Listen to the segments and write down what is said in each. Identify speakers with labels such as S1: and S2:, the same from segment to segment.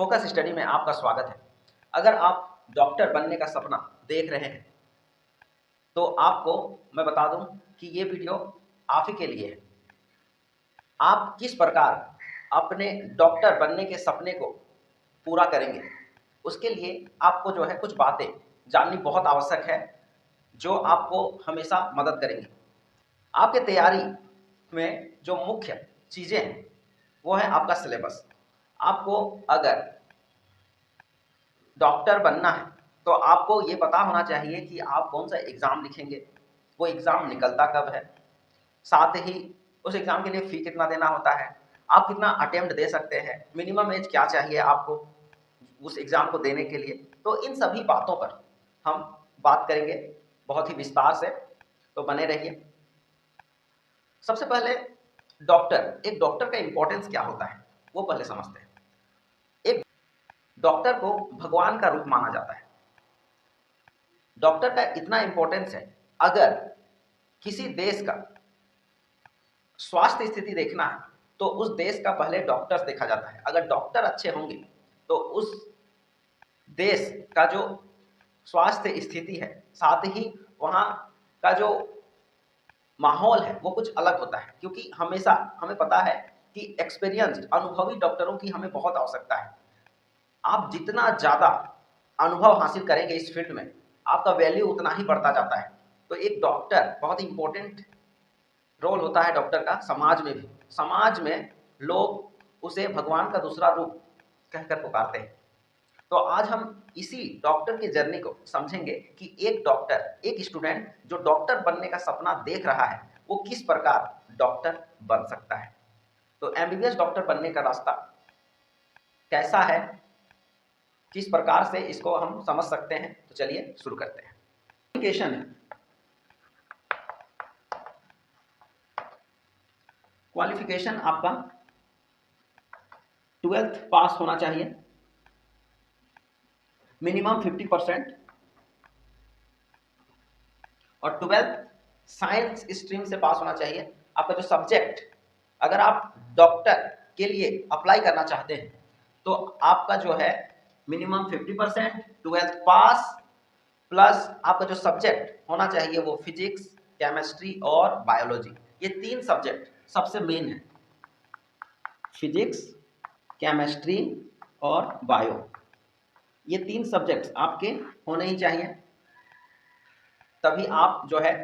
S1: Focus study में आपका स्वागत है। अगर आप डॉक्टर बनने का सपना देख रहे हैं तो आपको मैं बता दूं कि ये वीडियो आप ही के लिए है। आप किस प्रकार अपने डॉक्टर बनने के सपने को पूरा करेंगे, उसके लिए आपको जो है कुछ बातें जाननी बहुत आवश्यक है, जो आपको हमेशा मदद करेंगी। आपके तैयारी में जो मुख्य चीज़ें हैं वो है आपका सिलेबस। आपको अगर डॉक्टर बनना है तो आपको ये पता होना चाहिए कि आप कौन सा एग्ज़ाम लिखेंगे, वो एग्ज़ाम निकलता कब है, साथ ही उस एग्ज़ाम के लिए फ़ी कितना देना होता है, आप कितना अटेम्प्ट दे सकते हैं, मिनिमम एज क्या चाहिए आपको उस एग्ज़ाम को देने के लिए। तो इन सभी बातों पर हम बात करेंगे बहुत ही विस्तार से, तो बने रहिए। सबसे पहले एक डॉक्टर का इम्पोर्टेंस क्या होता है वो पहले समझते हैं। एक डॉक्टर को भगवान का रूप माना जाता है। डॉक्टर का इतना इम्पोर्टेंस है, अगर किसी देश का स्वास्थ्य स्थिति देखना है तो उस देश का पहले डॉक्टर्स देखा जाता है। अगर डॉक्टर अच्छे होंगे तो उस देश का जो स्वास्थ्य स्थिति है, साथ ही वहाँ का जो माहौल है वो कुछ अलग होता है, क्योंकि हमेशा हमें पता है कि एक्सपीरियंस्ड अनुभवी डॉक्टरों की हमें बहुत आवश्यकता है। आप जितना ज़्यादा अनुभव हासिल करेंगे इस फील्ड में, आपका वैल्यू उतना ही बढ़ता जाता है। तो एक डॉक्टर बहुत इंपॉर्टेंट रोल होता है डॉक्टर का समाज में भी। समाज में लोग उसे भगवान का दूसरा रूप कहकर पुकारते हैं। तो आज हम इसी डॉक्टर की जर्नी को समझेंगे कि एक डॉक्टर, एक स्टूडेंट जो डॉक्टर बनने का सपना देख रहा है, वो किस प्रकार डॉक्टर बन सकता है। तो एमबीबीएस डॉक्टर बनने का रास्ता कैसा है, किस प्रकार से इसको हम समझ सकते हैं, तो चलिए शुरू करते हैं। क्वालिफिकेशन आपका 12th पास होना चाहिए, मिनिमम 50%, और 12th साइंस स्ट्रीम से पास होना चाहिए। आपका जो सब्जेक्ट, अगर आप डॉक्टर के लिए अप्लाई करना चाहते हैं तो आपका जो है मिनिमम 50%, 12th पास, प्लस आपका जो सब्जेक्ट होना चाहिए वो फिजिक्स, केमिस्ट्री और बायोलॉजी। ये 3 सब्जेक्ट सबसे मेन है, फिजिक्स, केमिस्ट्री और बायो। ये 3 सब्जेक्ट्स आपके होने ही चाहिए, तभी आप जो है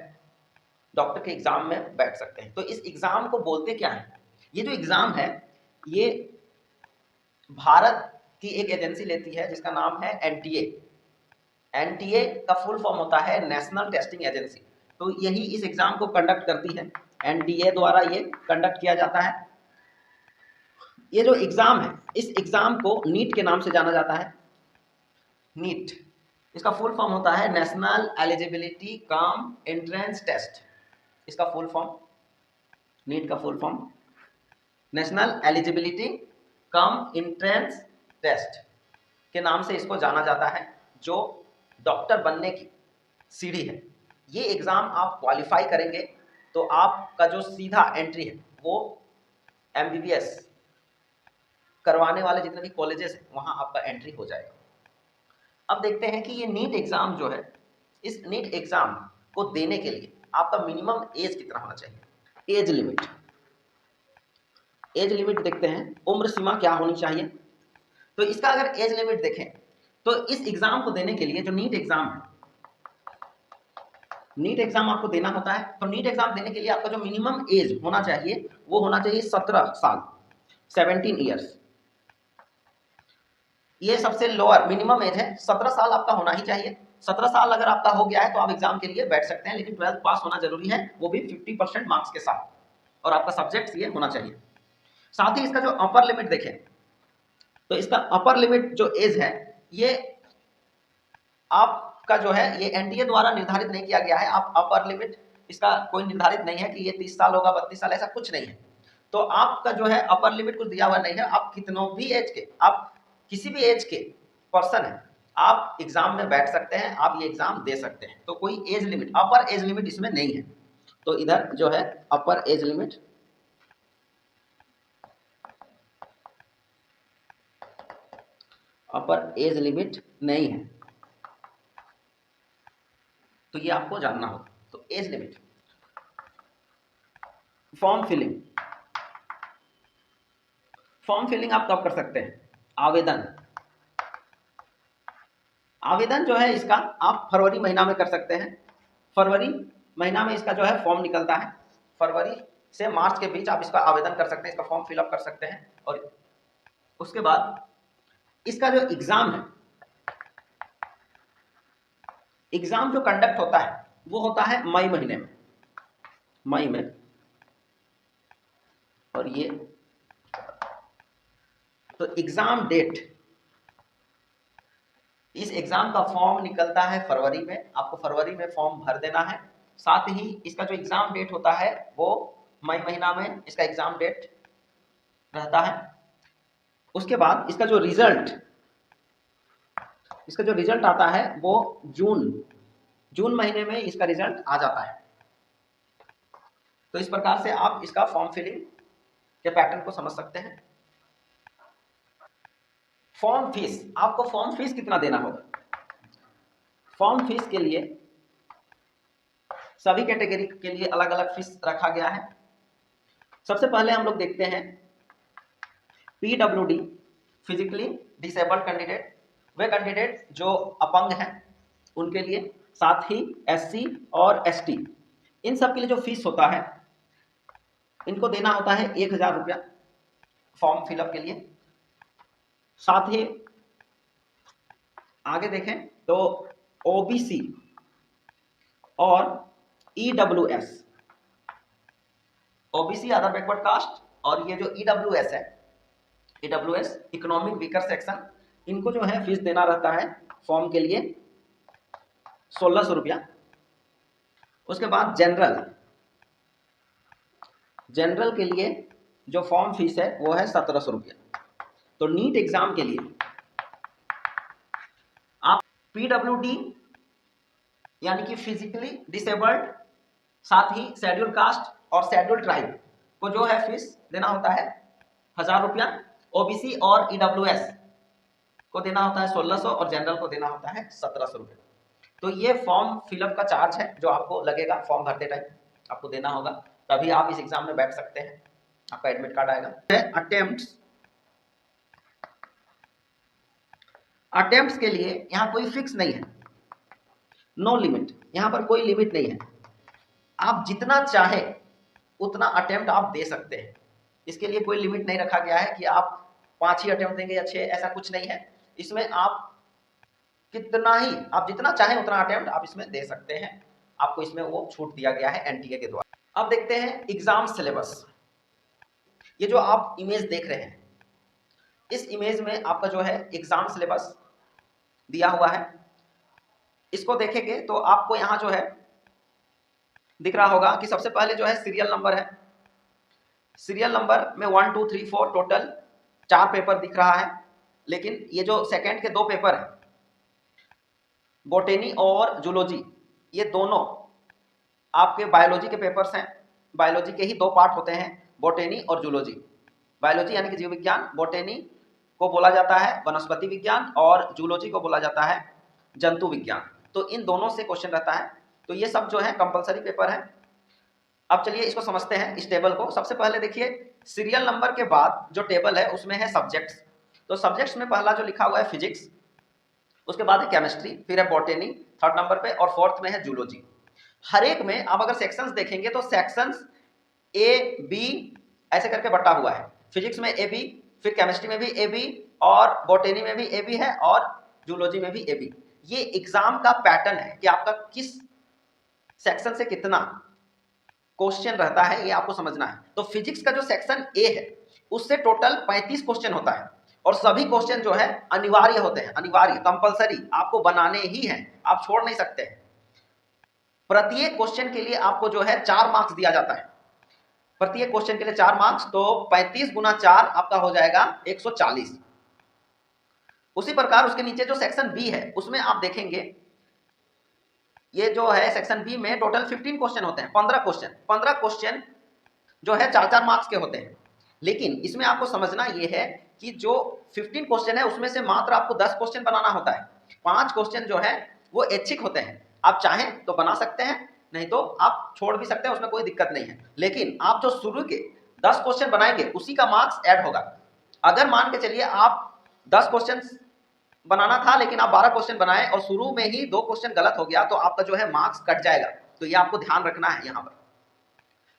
S1: डॉक्टर के एग्जाम में बैठ सकते हैं। तो इस एग्जाम को बोलते क्या है? ये जो एग्जाम है ये भारत की एक एजेंसी लेती है जिसका नाम है एनटीए। एनटीए का फुल फॉर्म होता है नेशनल टेस्टिंग एजेंसी। तो यही इस एग्जाम को कंडक्ट करती है, एनटीए द्वारा ये कंडक्ट किया जाता है। ये जो एग्जाम है, इस एग्जाम को नीट के नाम से जाना जाता है। नीट, इसका फुल फॉर्म होता है national eligibility cum entrance test. इसका फुल फॉर्म, नीट का full form national eligibility cum entrance test के नाम से इसको जाना जाता है, जो डॉक्टर बनने की सीढ़ी है। ये एग्जाम आप क्वालिफाई करेंगे तो आपका जो सीधा एंट्री है वो एमबीबीएस करवाने वाले जितने भी कॉलेजेस हैं वहां आपका एंट्री हो जाएगा। अब देखते हैं कि ये नीट एग्जाम जो है, इस नीट एग्जाम को देने के लिए आपका मिनिमम एज कितना होना चाहिए। एज लिमिट, एज लिमिट देखते हैं, उम्र सीमा क्या होनी चाहिए। तो इसका अगर एज लिमिट देखें तो इस एग्जाम को देने के लिए जो नीट एग्जाम है, नीट एग्जाम आपको देना होता है, तो नीट एग्जाम देने के लिए आपका जो मिनिमम एज होना चाहिए वो होना चाहिए 17 साल, 17 ईयर्स। ये सबसे लोअर मिनिमम एज है, 17 साल आपका होना ही चाहिए। 17 साल अगर आपका हो गया है तो आप एग्जाम के लिए बैठ सकते हैं, लेकिन 12th पास होना जरूरी है, वो भी 50% मार्क्स के साथ, और आपका सब्जेक्ट ये होना चाहिए। साथ ही इसका जो अपर लिमिट देखें तो इसका अपर लिमिट जो एज है ये आपका जो है ये एनटीए द्वारा निर्धारित नहीं किया गया है। आप अपर लिमिट इसका कोई निर्धारित नहीं है कि ये 30 साल होगा, 32 साल, ऐसा कुछ नहीं है। तो आपका जो है अपर लिमिट कुछ दिया हुआ नहीं है। आप कितनों भी एज के, आप किसी भी एज के पर्सन है, आप एग्जाम में बैठ सकते हैं, आप ये एग्जाम दे सकते हैं। तो कोई age limit, upper age limit इसमें नहीं है। तो इधर जो है upper age limit, upper age limit नहीं है, तो ये आपको जानना होगा। तो age limit, form filling, form filling आप कब कर सकते हैं? आवेदन, आवेदन जो है इसका आप फरवरी महीना में कर सकते हैं। फरवरी महीना में इसका जो है फॉर्म निकलता है। फरवरी से मार्च के बीच आप इसका आवेदन कर सकते हैं, इसका फॉर्म फिलअप कर सकते हैं। और उसके बाद इसका जो एग्जाम है, एग्जाम जो कंडक्ट होता है वो होता है मई महीने में, मई में। और ये तो एग्जाम डेट, इस एग्जाम का फॉर्म निकलता है फरवरी में, आपको फरवरी में फॉर्म भर देना है। साथ ही इसका जो एग्जाम डेट होता है वो मई महीना में इसका एग्जाम डेट रहता है। उसके बाद इसका जो रिजल्ट, इसका जो रिजल्ट आता है वो जून महीने में इसका रिजल्ट आ जाता है। तो इस प्रकार से आप इसका फॉर्म फिलिंग के पैटर्न को समझ सकते हैं। फॉर्म फीस, आपको फॉर्म फीस कितना देना होगा? फॉर्म फीस के लिए सभी कैटेगरी के लिए अलग अलग फीस रखा गया है। सबसे पहले हम लोग देखते हैं पीडब्ल्यूडी, फिजिकली डिसेबल्ड कैंडिडेट, वे कैंडिडेट जो अपंग हैं उनके लिए, साथ ही एससी और एसटी, इन सब के लिए जो फीस होता है इनको देना होता है 1000 रुपया फॉर्म फिलअप के लिए। साथ ही आगे देखें तो ओबीसी और EWS, OBC other backward caste, और ये जो ईडब्ल्यूएस है, ईडब्ल्यूएस इकोनॉमिक वीकर सेक्शन, इनको जो है फीस देना रहता है फॉर्म के लिए 1600 रुपया। उसके बाद जनरल, जनरल के लिए जो फॉर्म फीस है वो है 1700 रुपया। तो नीट एग्जाम के लिए आप पीडब्ल्यूडी यानी कि फिजिकली डिसेबल्ड, साथ ही शेड्यूल कास्ट और शेड्यूल ट्राइब को जो है फीस देना होता है 1000 रुपया। ओबीसी और ईडब्ल्यूएस को देना होता है 1600 और जनरल को देना होता है 1700 रुपये। तो ये फॉर्म फिलअप का चार्ज है जो आपको लगेगा, फॉर्म भरते टाइम आपको देना होगा, तभी आप इस एग्जाम में बैठ सकते हैं, आपका एडमिट कार्ड आएगा। अटेम्प्ट्स, अटेम्प्ट्स के लिए यहाँ कोई फिक्स नहीं है, नो लिमिट, यहाँ पर कोई लिमिट नहीं है, आप जितना चाहे उतना अटेम्प्ट आप दे सकते हैं। इसके लिए कोई लिमिट नहीं रखा गया है कि आप 5 ही अटेम्प्ट देंगे या 6, ऐसा कुछ नहीं है। इसमें आप कितना ही, आप जितना चाहें उतना अटेम्प्ट आप इसमें दे सकते हैं, आपको इसमें वो छूट दिया गया है एनटीए के द्वारा। अब देखते हैं एग्जाम सिलेबस। ये जो आप इमेज देख रहे हैं, इस इमेज में आपका जो है एग्जाम सिलेबस दिया हुआ है। इसको देखेंगे तो आपको यहाँ जो है दिख रहा होगा कि सबसे पहले जो है सीरियल नंबर है। सीरियल नंबर में 1 2 3 4 टोटल 4 पेपर दिख रहा है, लेकिन ये जो सेकंड के 2 पेपर है, बोटेनी और जूलॉजी, ये दोनों आपके बायोलॉजी के पेपर्स हैं। बायोलॉजी के ही 2 पार्ट होते हैं, बोटेनी और जूलॉजी। बायोलॉजी यानी कि जीव विज्ञान, बोटेनी को बोला जाता है वनस्पति विज्ञान, और जूलॉजी को बोला जाता है जंतु विज्ञान। तो इन दोनों से क्वेश्चन रहता है। तो ये सब जो है कंपलसरी पेपर है। अब चलिए इसको समझते हैं, इस टेबल को। सबसे पहले देखिए, सीरियल नंबर के बाद जो टेबल है उसमें है सब्जेक्ट्स। तो सब्जेक्ट्स में पहला जो लिखा हुआ है फिजिक्स, उसके बाद है केमिस्ट्री, फिर है बॉटनी 3rd नंबर पे, और 4th में है जूलॉजी। हर एक में आप अगर सेक्शंस देखेंगे तो सेक्शंस ए बी ऐसे करके बटा हुआ है। फिजिक्स में ए बी, फिर केमिस्ट्री में भी ए बी, और बॉटनी में भी ए बी है, और जूलॉजी में भी ए बी। ये एग्जाम का पैटर्न है कि आपका किस सेक्शन से कितना क्वेश्चन रहता है, ये आपको समझना है। तो फिजिक्स का जो सेक्शन ए है उससे टोटल 35 क्वेश्चन होता है, और सभी क्वेश्चन जो है अनिवार्य होते हैं, अनिवार्य, कंपलसरी आपको बनाने ही हैं, आप छोड़ नहीं सकते। प्रत्येक क्वेश्चन के लिए आपको जो है 4 मार्क्स दिया जाता है, प्रत्येक क्वेश्चन के लिए 4 मार्क्स। तो 35 गुना 4 आपका हो जाएगा 140। उसी प्रकार उसके नीचे जो सेक्शन बी है उसमें आप देखेंगे, ये जो है सेक्शन बी में टोटल 15 क्वेश्चन होते हैं, 15 क्वेश्चन जो है 4-4 मार्क्स के होते हैं। लेकिन इसमें आपको समझना ये है कि जो 15 क्वेश्चन है उसमें से मात्र आपको 10 क्वेश्चन बनाना होता है। 5 क्वेश्चन जो है वो ऐच्छिक होते हैं, आप चाहें तो बना सकते हैं, नहीं तो आप छोड़ भी सकते हैं, उसमें कोई दिक्कत नहीं है। लेकिन आप जो शुरू के 10 क्वेश्चन बनाएंगे उसी का मार्क्स ऐड होगा। अगर मान के चलिए आप 10 क्वेश्चन बनाना था लेकिन आप 12 क्वेश्चन बनाए और शुरू में ही 2 क्वेश्चन गलत हो गया तो आपका जो है मार्क्स कट जाएगा। तो ये आपको ध्यान रखना है यहाँ पर।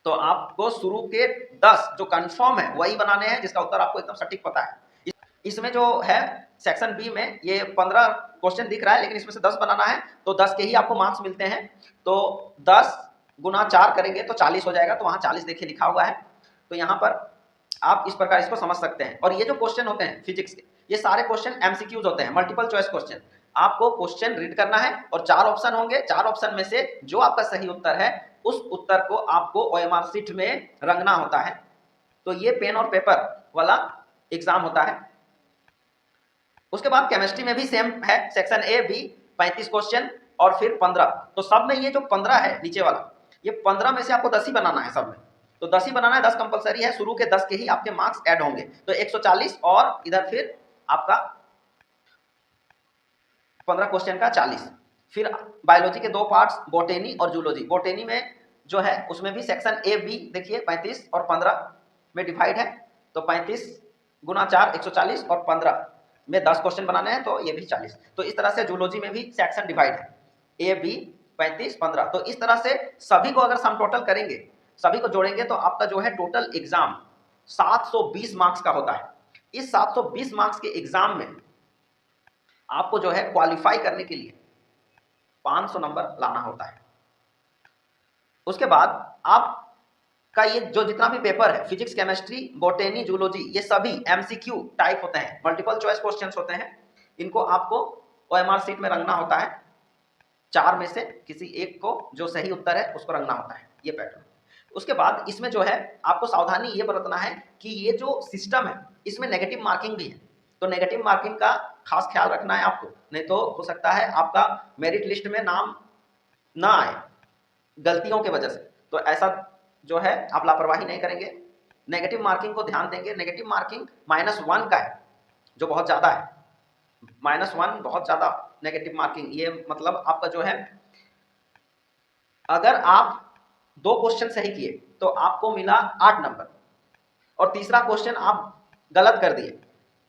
S1: तो आपको शुरू के 10 जो कंफर्म है वही बनाने हैं जिसका उत्तर आपको एकदम सटीक पता है। इसमें जो है सेक्शन बी में ये 15 क्वेश्चन दिख रहा है लेकिन इसमें से 10 बनाना है, तो 10 के ही आपको मार्क्स मिलते हैं। तो 10 गुना 4 करेंगे तो 40 हो जाएगा, तो वहां 40 देखिए लिखा हुआ है। तो यहाँ पर आप इस प्रकार इसको समझ सकते हैं। और ये जो क्वेश्चन होते हैं फिजिक्स के, ये सारे क्वेश्चन एमसीक्यूज होते हैं, मल्टीपल चॉइस क्वेश्चन। आपको क्वेश्चन रीड करना है और 4 ऑप्शन होंगे, 4 ऑप्शन में से जो आपका सही उत्तर है उस उत्तर को आपको ओएमआर शीट में रंगना होता है। तो ये पेन और पेपर वाला एग्जाम होता है। उसके बाद केमिस्ट्री में भी सेम है, सेक्शन ए बी 35 क्वेश्चन और फिर 15। तो सब में ये जो 15 है नीचे वाला, ये 15 में से आपको 10 ही बनाना है सब में। तो 10 ही बनाना है, 10 कंपलसरी है, शुरू के 10 के ही आपके मार्क्स ऐड होंगे। तो 140 और इधर फिर आपका 15 क्वेश्चन का 40। फिर बायोलॉजी के 2 पार्ट्स, बोटेनी और जूलॉजी। बोटेनी में जो है उसमें भी सेक्शन ए बी देखिए 35 और 15 में डिवाइड है। तो 35 गुना 4 140 और 15 में 10 क्वेश्चन बनाने हैं, तो ये भी 40। तो इस तरह से जूलॉजी में भी सेक्शन डिवाइड है, ए बी 35 15। तो इस तरह से सभी को अगर सम टोटल करेंगे, सभी को जोड़ेंगे तो आपका जो है टोटल एग्जाम 720 मार्क्स का होता है। इस 720 मार्क्स के एग्जाम में आपको जो है क्वालिफाई करने के लिए 500 नंबर लाना होता है। उसके बाद आपका ये जो जितना भी पेपर है, फिजिक्स केमिस्ट्री बोटेनी जूलॉजी, ये सभी एमसीक्यू टाइप होते हैं, मल्टीपल चॉइस क्वेश्चंस होते हैं। इनको आपको ओएमआर शीट में रंगना होता है। 4 में से किसी एक को जो सही उत्तर है उसको रंगना होता है, ये पैटर्न। उसके बाद इसमें जो है आपको सावधानी ये बरतना है कि ये जो सिस्टम है इसमें नेगेटिव मार्किंग भी है। तो नेगेटिव मार्किंग का खास ख्याल रखना है आपको, नहीं तो हो सकता है आपका मेरिट लिस्ट में नाम ना आए गलतियों के वजह से। तो ऐसा जो है आप लापरवाही नहीं करेंगे, नेगेटिव मार्किंग को ध्यान देंगे। नेगेटिव मार्किंग -1 का है, जो बहुत ज़्यादा है। -1 बहुत ज़्यादा नेगेटिव मार्किंग, ये मतलब आपका जो है अगर आप 2 क्वेश्चन सही किए तो आपको मिला 8 नंबर और तीसरा क्वेश्चन आप गलत कर दिए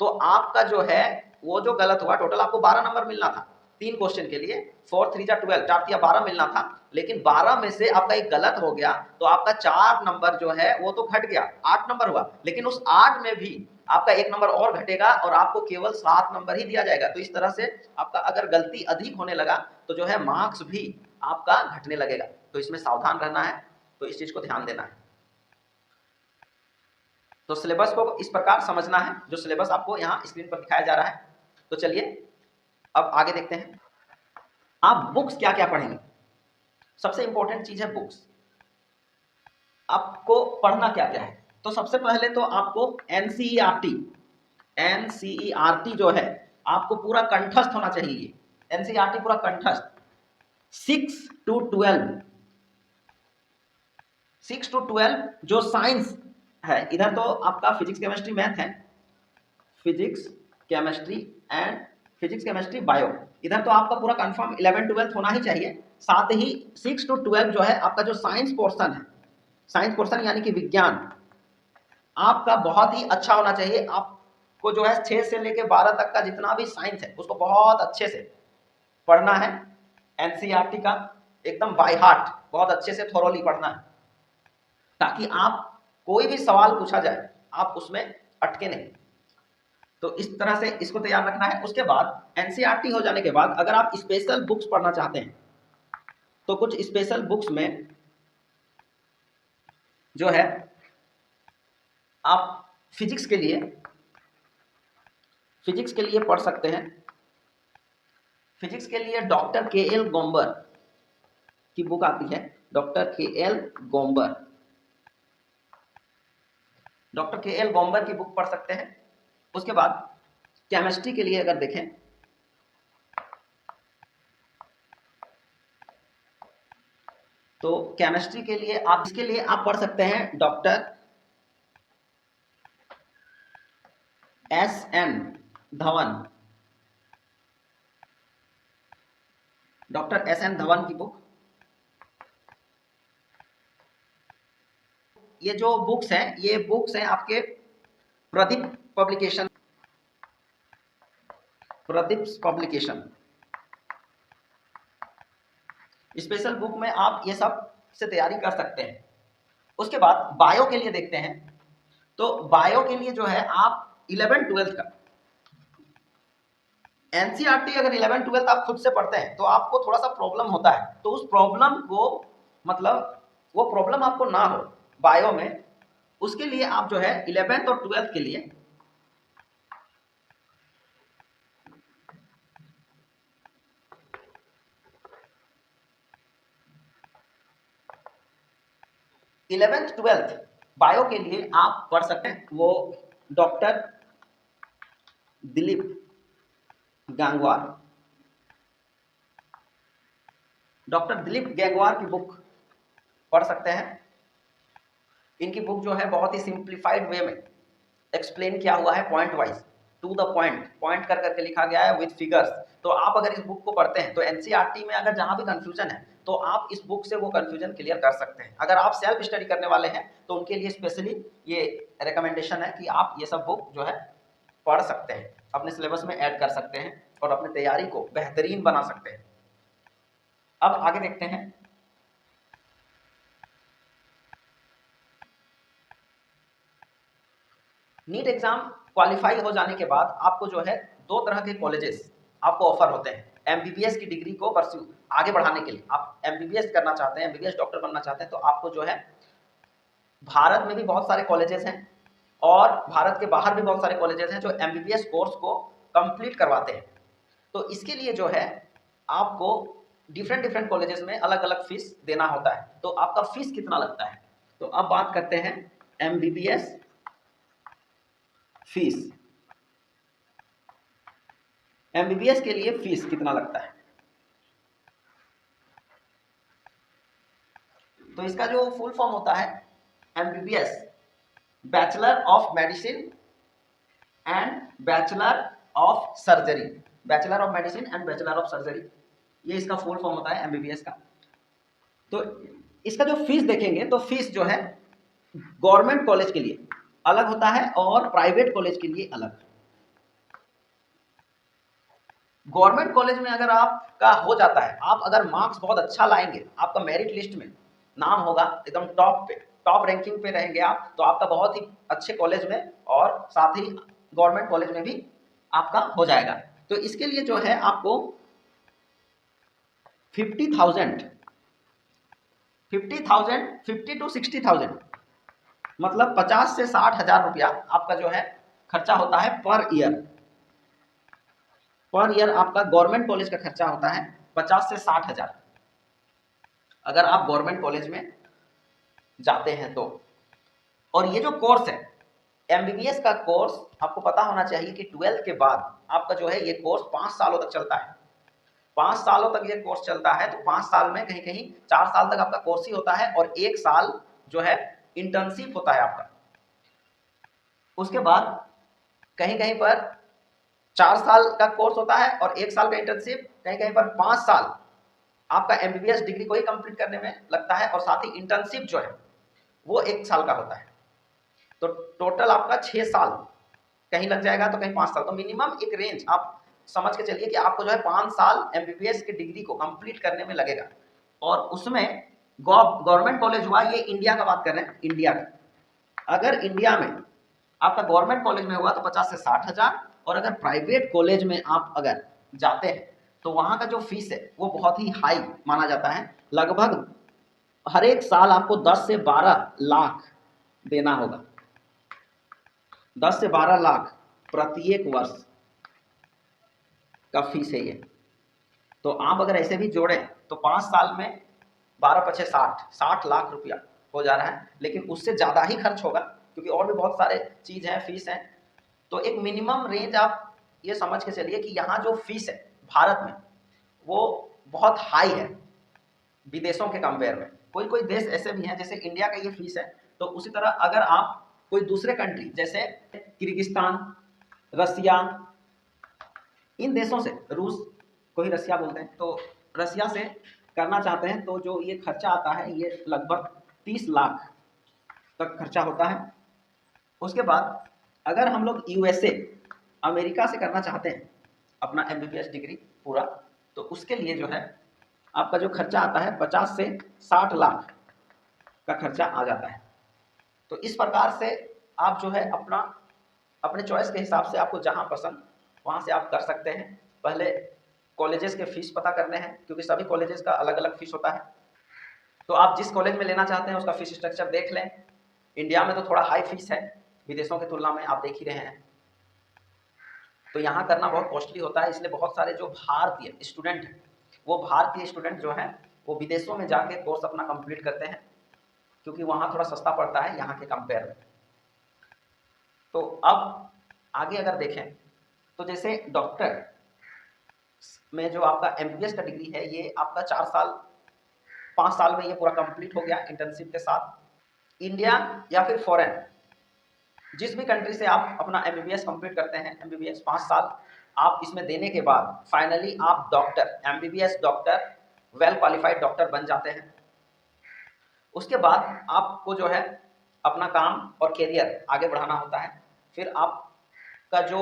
S1: तो आपका जो है वो जो गलत हुआ टोटल आपको 12 नंबर मिलना था 3 क्वेश्चन के लिए। 4 3 12, 4 3 12 मिलना था, लेकिन 12 में से आपका एक गलत हो गया तो आपका 4 नंबर जो है वो तो घट गया, 8 नंबर हुआ। लेकिन उस 8 में भी आपका 1 नंबर और घटेगा और आपको केवल 7 नंबर ही दिया जाएगा। तो इस तरह से आपका अगर गलती अधिक होने लगा तो जो है मार्क्स भी आपका घटने लगेगा। तो इसमें सावधान रहना है, तो इस चीज को ध्यान देना है। तो सिलेबस को इस प्रकार समझना है, जो सिलेबस आपको यहाँ स्क्रीन पर दिखाया जा रहा है। तो चलिए अब आगे देखते हैं आप बुक्स क्या क्या पढ़ेंगे। सबसे इंपॉर्टेंट चीज है बुक्स, आपको पढ़ना क्या क्या है। तो सबसे पहले तो आपको एनसीईआरटी जो है आपको पूरा कंठस्थ होना चाहिए। एनसीईआरटी पूरा कंठस्थ 6 to 12 जो साइंस है, इधर तो आपका फिजिक्स केमिस्ट्री मैथ है, physics chemistry and physics chemistry bio, इधर तो आपका पूरा कंफर्म 11 12 होना ही चाहिए। साथ ही 6 to 12 जो है आपका जो साइंस पोर्शन है, साइंस पोर्शन यानी कि विज्ञान, आपका बहुत ही अच्छा होना चाहिए। आपको जो है 6 से लेकर 12 तक का जितना भी साइंस है उसको बहुत अच्छे से पढ़ना है। एनसीईआरटी का एकदम बाय हार्ट बहुत अच्छे से थोरोली पढ़ना है, ताकि आप कोई भी सवाल पूछा जाए आप उसमें अटके नहीं। तो इस तरह से इसको तैयार रखना है। उसके बाद एनसीईआरटी हो जाने के बाद अगर आप स्पेशल बुक्स पढ़ना चाहते हैं तो कुछ स्पेशल बुक्स में जो है आप फिजिक्स के लिए पढ़ सकते हैं। फिजिक्स के लिए डॉक्टर के.एल. गोम्बर की बुक आती है, doctor KL. Gomber, doctor KL. Gomber की बुक पढ़ सकते हैं। उसके बाद केमिस्ट्री के लिए अगर देखें तो केमिस्ट्री के लिए आप इसके लिए आप पढ़ सकते हैं doctor S.N. Dhawan, doctor S.N. Dhawan की बुक। ये जो बुक्स हैं ये बुक्स हैं आपके Pradeep publication, Pradeep publication. Special book में आप ये सब से तैयारी कर सकते हैं। उसके बाद बायो के लिए देखते हैं। तो बायो के लिए जो है आप 11-12 का एनसीईआरटी अगर 11-12 आप खुद से पढ़ते हैं तो आपको थोड़ा सा प्रॉब्लम होता है, तो उस प्रॉब्लम को मतलब वो प्रॉब्लम आपको ना हो बायो में, उसके लिए आप जो है 11th और 12th के लिए इलेवेंथ ट्वेल्थ बायो के लिए आप पढ़ सकते हैं वो डॉक्टर दिलीप गंगवार, डॉक्टर दिलीप गंगवार की बुक पढ़ सकते हैं। इनकी बुक जो है बहुत ही सिंप्लीफाइड वे में एक्सप्लेन किया हुआ है, point wise, to the point, point कर करके लिखा गया है विद फिगर्स। तो आप अगर इस बुक को पढ़ते हैं तो एनसीईआरटी में अगर जहां भी कंफ्यूजन है तो आप इस बुक से वो कंफ्यूजन क्लियर कर सकते हैं। अगर आप सेल्फ स्टडी करने वाले हैं तो उनके लिए स्पेशली ये रिकमेंडेशन है कि आप ये सब बुक जो है पढ़ सकते हैं, अपने सिलेबस में ऐड कर सकते हैं और अपनी तैयारी को बेहतरीन बना सकते हैं। अब आगे देखते हैं। नीट एग्जाम क्वालिफाई हो जाने के बाद आपको जो है 2 तरह के कॉलेजेस आपको ऑफर होते हैं एमबीबीएस की डिग्री को परस्यू आगे बढ़ाने के लिए। आप एमबीबीएस करना चाहते हैं, एमबीबीएस डॉक्टर बनना चाहते हैं, तो आपको जो है भारत में भी बहुत सारे कॉलेजेस हैं और भारत के बाहर भी बहुत सारे कॉलेजेस हैं जो एमबीबीएस कोर्स को कंप्लीट करवाते हैं। तो इसके लिए जो है आपको डिफरेंट डिफरेंट कॉलेजेस में अलग अलग फीस देना होता है। तो आपका फीस कितना लगता है, तो अब बात करते हैं एमबीबीएस फीस। एमबीबीएस के लिए फीस कितना लगता है, तो इसका जो फुल फॉर्म होता है MBBS, bachelor of medicine and bachelor of surgery, bachelor of medicine and bachelor of surgery, ये इसका फुल फॉर्म होता है एमबीबीएस का। तो इसका जो फीस देखेंगे तो फीस जो है गवर्नमेंट कॉलेज के लिए अलग होता है और प्राइवेट कॉलेज के लिए अलग। गवर्नमेंट कॉलेज में अगर आपका हो जाता है, आप अगर मार्क्स बहुत अच्छा लाएंगे, आपका मेरिट लिस्ट में नाम होगा एकदम टॉप पे, टॉप रैंकिंग पे रहेंगे आप, तो आपका बहुत ही अच्छे कॉलेज में और साथ ही गवर्नमेंट कॉलेज में भी आपका हो जाएगा। तो इसके लिए जो है आपको 50,000 50 to 60,000 मतलब 50 से 60,000 रुपया आपका जो है खर्चा होता है पर ईयर। पर ईयर आपका गवर्नमेंट कॉलेज का खर्चा होता है 50 से 60,000 अगर आप गवर्नमेंट कॉलेज में जाते हैं तो। और ये जो कोर्स है एमबीबीएस का कोर्स, आपको पता होना चाहिए कि 12th के बाद आपका जो है ये कोर्स 5 सालों तक चलता है। 5 सालों तक ये कोर्स चलता है, तो 5 साल में कहीं कहीं 4 साल तक आपका कोर्स ही होता है और 1 साल जो है इंटर्नशिप होता है आपका। उसके बाद कहीं कहीं पर 4 साल का कोर्स होता है और 1 साल का इंटर्नशिप, कहीं कहीं पर 5 साल आपका एमबीबीएस डिग्री को ही कंप्लीट करने में लगता है और साथ ही इंटर्नशिप जो है वो 1 साल का होता है। तो टोटल आपका 6 साल कहीं लग जाएगा तो कहीं 5 साल, तो मिनिमम एक रेंज आप समझ के चलिए कि आपको जो है 5 साल एमबीबीएस की डिग्री को कंप्लीट करने में लगेगा। और उसमें गवर्नमेंट कॉलेज हुआ, ये इंडिया का बात कर रहे हैं, इंडिया का। अगर इंडिया में आपका गवर्नमेंट कॉलेज में हुआ तो 50 से 60,000, और अगर प्राइवेट कॉलेज में आप अगर जाते हैं तो वहां का जो फीस है वो बहुत ही हाई माना जाता है। लगभग हर एक साल आपको 10 से 12 लाख देना होगा, 10 से 12 लाख प्रत्येक वर्ष का फीस है ये। तो आप अगर ऐसे भी जोड़ें तो 5 साल में 12×5 60 लाख रुपया हो जा रहा है, लेकिन उससे ज़्यादा ही खर्च होगा क्योंकि और भी बहुत सारे चीज़ हैं, फीस हैं। तो एक मिनिमम रेंज आप ये समझ के चलिए कि यहाँ जो फीस है भारत में वो बहुत हाई है विदेशों के कंपेयर में। कोई कोई देश ऐसे भी हैं जैसे इंडिया का ये फीस है, तो उसी तरह अगर आप कोई दूसरे कंट्री जैसे किर्गिस्तान, रसिया, इन देशों से, रूस को ही रसिया बोलते हैं, तो रसिया से करना चाहते हैं तो जो ये खर्चा आता है ये लगभग 30 लाख तक खर्चा होता है। उसके बाद अगर हम लोग यूएसए, अमेरिका से करना चाहते हैं अपना एमबीबीएस डिग्री पूरा, तो उसके लिए जो है आपका जो खर्चा आता है 50 से 60 लाख का खर्चा आ जाता है। तो इस प्रकार से आप जो है अपना अपने चॉइस के हिसाब से आपको जहाँ पसंद वहाँ से आप कर सकते हैं। पहले कॉलेजेस के फीस पता करने हैं, क्योंकि सभी कॉलेजेस का अलग अलग फीस होता है। तो आप जिस कॉलेज में लेना चाहते हैं उसका फीस स्ट्रक्चर देख लें। इंडिया में तो थोड़ा हाई फीस है, विदेशों की तुलना में आप देख ही रहे हैं। तो यहाँ करना बहुत कॉस्टली होता है, इसलिए बहुत सारे जो भारतीय स्टूडेंट हैं, वो भारतीय स्टूडेंट जो हैं वो विदेशों में जाके कोर्स अपना कंप्लीट करते हैं, क्योंकि वहाँ थोड़ा सस्ता पड़ता है यहाँ के कंपेयर में। तो अब आगे अगर देखें तो जैसे डॉक्टर में जो आपका एमबीबीएस का डिग्री है ये आपका 4 साल 5 साल में ये पूरा कंप्लीट हो गया इंटर्नशिप के साथ। इंडिया या फिर फॉरेन जिस भी कंट्री से आप अपना एमबीबीएस कंप्लीट करते हैं, एमबीबीएस 5 साल आप इसमें देने के बाद फाइनली आप doctor, MBBS doctor, well qualified doctor बन जाते हैं। उसके बाद आपको जो है अपना काम और करियर आगे बढ़ाना होता है। फिर आपका जो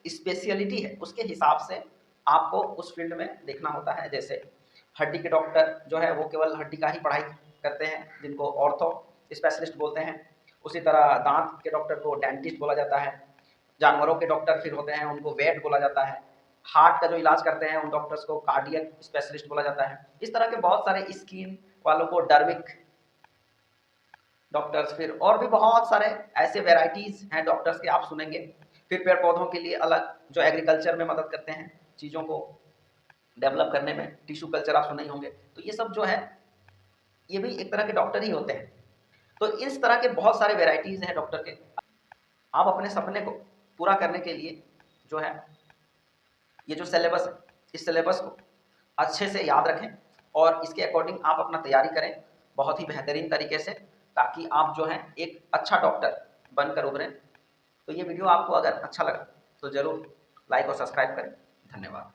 S1: स्पेशलिटी है उसके हिसाब से आपको उस फील्ड में देखना होता है। जैसे हड्डी के डॉक्टर जो है वो केवल हड्डी का ही पढ़ाई करते हैं, जिनको ऑर्थो स्पेशलिस्ट बोलते हैं। उसी तरह दांत के डॉक्टर को डेंटिस्ट बोला जाता है। जानवरों के डॉक्टर फिर होते हैं, उनको वेट बोला जाता है। हार्ट का जो इलाज करते हैं उन डॉक्टर्स को कार्डियक स्पेशलिस्ट बोला जाता है। इस तरह के बहुत सारे, स्किन वालों को डर्मिक डॉक्टर्स, फिर और भी बहुत सारे ऐसे वेराइटीज़ हैं डॉक्टर्स के, आप सुनेंगे। फिर पेड़ पौधों के लिए अलग जो एग्रीकल्चर में मदद करते हैं चीज़ों को डेवलप करने में, टिश्यू कल्चर आप सुने ही होंगे। तो ये सब जो है ये भी एक तरह के डॉक्टर ही होते हैं। तो इस तरह के बहुत सारे वेराइटीज़ हैं डॉक्टर के। आप अपने सपने को पूरा करने के लिए जो है ये जो सिलेबस है, इस सिलेबस को अच्छे से याद रखें और इसके अकॉर्डिंग आप अपना तैयारी करें बहुत ही बेहतरीन तरीके से, ताकि आप जो है एक अच्छा डॉक्टर बनकर उभरें। तो ये वीडियो आपको अगर अच्छा लगा तो ज़रूर लाइक और सब्सक्राइब करें। धन्यवाद।